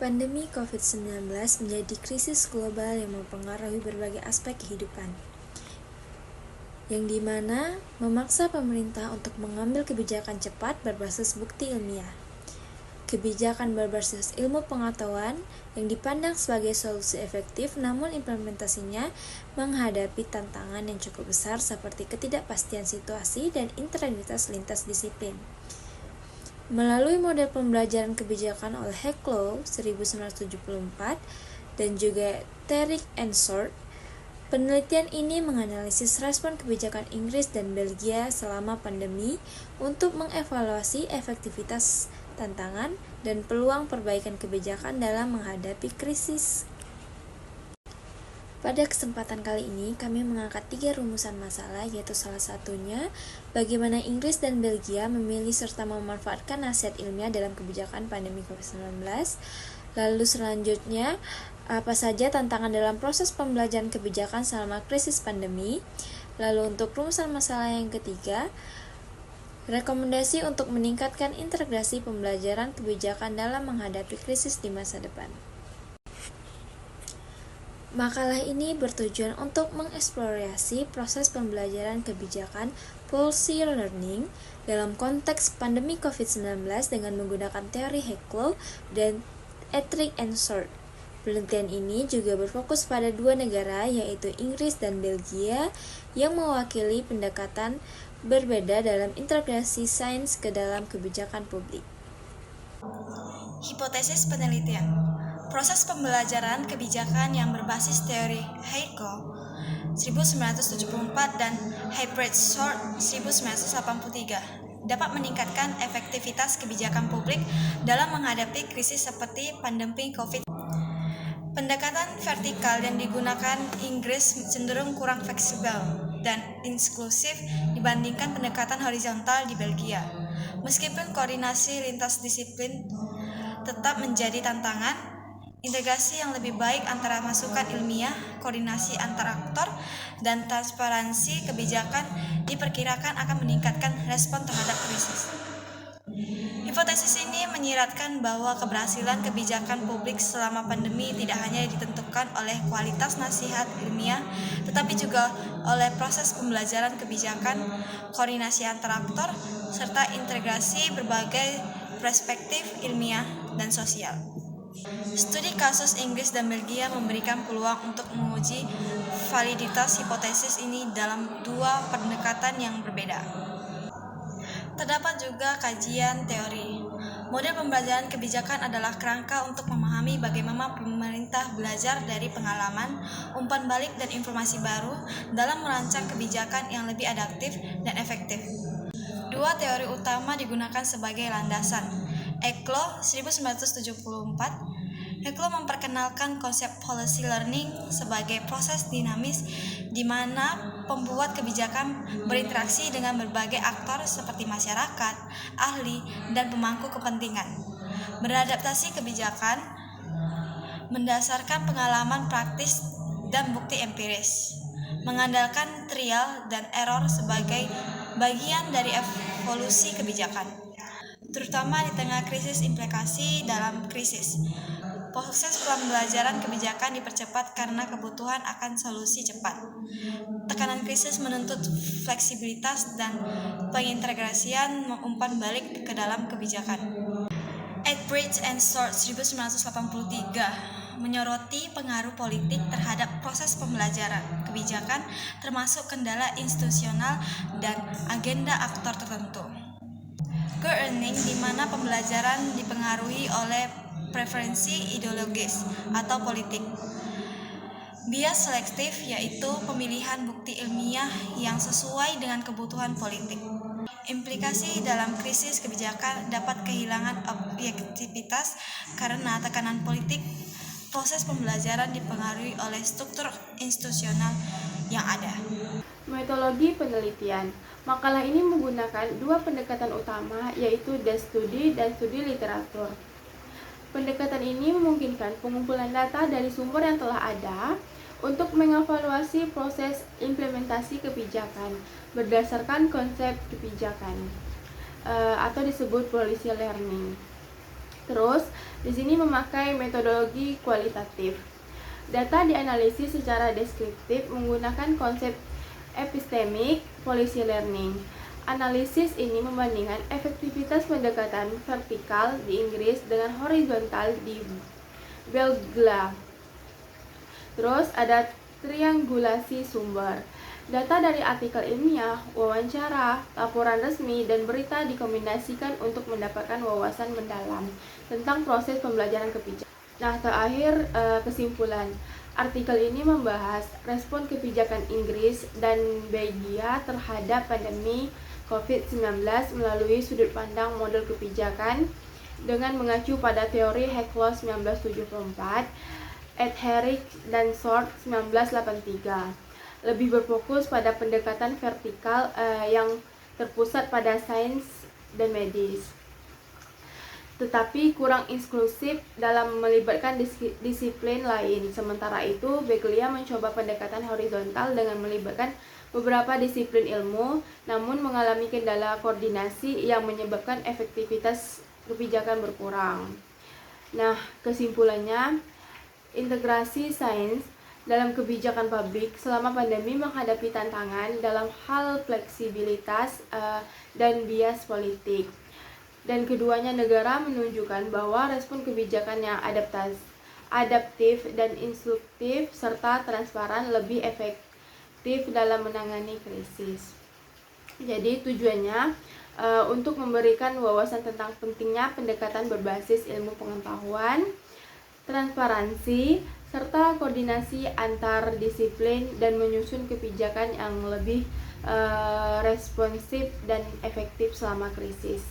Pandemi COVID-19 menjadi krisis global yang mempengaruhi berbagai aspek kehidupan, yang dimana memaksa pemerintah untuk mengambil kebijakan cepat berbasis bukti ilmiah. Kebijakan berbasis ilmu pengetahuan yang dipandang sebagai solusi efektif, namun implementasinya menghadapi tantangan yang cukup besar seperti ketidakpastian situasi dan integritas lintas disiplin. Melalui model pembelajaran kebijakan oleh Hecklow 1974 dan juga Tariq and Short, penelitian ini menganalisis respon kebijakan Inggris dan Belgia selama pandemi untuk mengevaluasi efektivitas, tantangan, dan peluang perbaikan kebijakan dalam menghadapi krisis. Pada kesempatan kali ini, kami mengangkat 3 rumusan masalah, yaitu salah satunya bagaimana Inggris dan Belgia memilih serta memanfaatkan nasihat ilmiah dalam kebijakan pandemi COVID-19. Lalu selanjutnya, apa saja tantangan dalam proses pembelajaran kebijakan selama krisis pandemi. Lalu untuk rumusan masalah yang ketiga, rekomendasi untuk meningkatkan integrasi pembelajaran kebijakan dalam menghadapi krisis di masa depan. Makalah ini bertujuan untuk mengeksplorasi proses pembelajaran kebijakan policy learning dalam konteks pandemi COVID-19 dengan menggunakan teori Hecklow dan Tariq and Short. Penelitian ini juga berfokus pada 2 negara, yaitu Inggris dan Belgia, yang mewakili pendekatan berbeda dalam integrasi sains ke dalam kebijakan publik. Hipotesis penelitian. Proses pembelajaran kebijakan yang berbasis teori Hecklow 1974 dan Short 1983 dapat meningkatkan efektivitas kebijakan publik dalam menghadapi krisis seperti pandemi COVID. Pendekatan vertikal yang digunakan Inggris cenderung kurang fleksibel dan inklusif dibandingkan pendekatan horizontal di Belgia. Meskipun koordinasi lintas disiplin tetap menjadi tantangan, integrasi yang lebih baik antara masukan ilmiah, koordinasi antar aktor, dan transparansi kebijakan diperkirakan akan meningkatkan respon terhadap krisis. Hipotesis ini menyiratkan bahwa keberhasilan kebijakan publik selama pandemi tidak hanya ditentukan oleh kualitas nasihat ilmiah, tetapi juga oleh proses pembelajaran kebijakan, koordinasi antar aktor, serta integrasi berbagai perspektif ilmiah dan sosial. Studi kasus Inggris dan Belgia memberikan peluang untuk menguji validitas hipotesis ini dalam 2 pendekatan yang berbeda. Terdapat juga kajian teori. Model pembelajaran kebijakan adalah kerangka untuk memahami bagaimana pemerintah belajar dari pengalaman, umpan balik, dan informasi baru dalam merancang kebijakan yang lebih adaptif dan efektif. 2 teori utama digunakan sebagai landasan. Hecklow 1974. Hecklow memperkenalkan konsep policy learning sebagai proses dinamis di mana pembuat kebijakan berinteraksi dengan berbagai aktor seperti masyarakat, ahli, dan pemangku kepentingan. Beradaptasi kebijakan mendasarkan pengalaman praktis dan bukti empiris, mengandalkan trial dan error sebagai bagian dari evolusi kebijakan, terutama di tengah krisis implikasi dalam krisis. Proses pembelajaran kebijakan dipercepat karena kebutuhan akan solusi cepat. Tekanan krisis menuntut fleksibilitas dan pengintegrasian umpan balik ke dalam kebijakan. Tariq and Short 1983 menyoroti pengaruh politik terhadap proses pembelajaran kebijakan, termasuk kendala institusional dan agenda aktor tertentu. Ke-earning, di mana pembelajaran dipengaruhi oleh preferensi ideologis atau politik. Bias selektif, yaitu pemilihan bukti ilmiah yang sesuai dengan kebutuhan politik. Implikasi dalam krisis kebijakan dapat kehilangan objektivitas karena tekanan politik. Proses pembelajaran dipengaruhi oleh struktur institusional yang ada. Metodologi penelitian. Makalah ini menggunakan 2 pendekatan utama, yaitu desk study dan studi literatur. Pendekatan ini memungkinkan pengumpulan data dari sumber yang telah ada untuk mengevaluasi proses implementasi kebijakan berdasarkan konsep kebijakan atau disebut policy learning. Terus, di sini memakai metodologi kualitatif. Data dianalisis secara deskriptif menggunakan konsep epistemik policy learning. Analisis ini membandingkan efektivitas pendekatan vertikal di Inggris dengan horizontal di Belgia. Terus ada triangulasi sumber. Data dari artikel ilmiah, wawancara, laporan resmi, dan berita dikombinasikan untuk mendapatkan wawasan mendalam tentang proses pembelajaran kebijakan. Nah, terakhir kesimpulan. Artikel ini membahas respon kebijakan Inggris dan Belgia terhadap pandemi COVID-19 melalui sudut pandang model kebijakan dengan mengacu pada teori Hecklow 1974, Etheridge dan Short 1983. Lebih berfokus pada pendekatan vertikal yang terpusat pada sains dan medis, tetapi kurang inklusif dalam melibatkan disiplin lain. Sementara itu, Beglia mencoba pendekatan horizontal dengan melibatkan beberapa disiplin ilmu, namun mengalami kendala koordinasi yang menyebabkan efektivitas kebijakan berkurang. Nah, kesimpulannya, integrasi sains dalam kebijakan publik selama pandemi menghadapi tantangan dalam hal fleksibilitas dan bias politik. Dan keduanya negara menunjukkan bahwa respon kebijakan yang adaptif dan instruktif serta transparan lebih efektif dalam menangani krisis. Jadi tujuannya untuk memberikan wawasan tentang pentingnya pendekatan berbasis ilmu pengetahuan, transparansi, serta koordinasi antar disiplin dan menyusun kebijakan yang lebih responsif dan efektif selama krisis.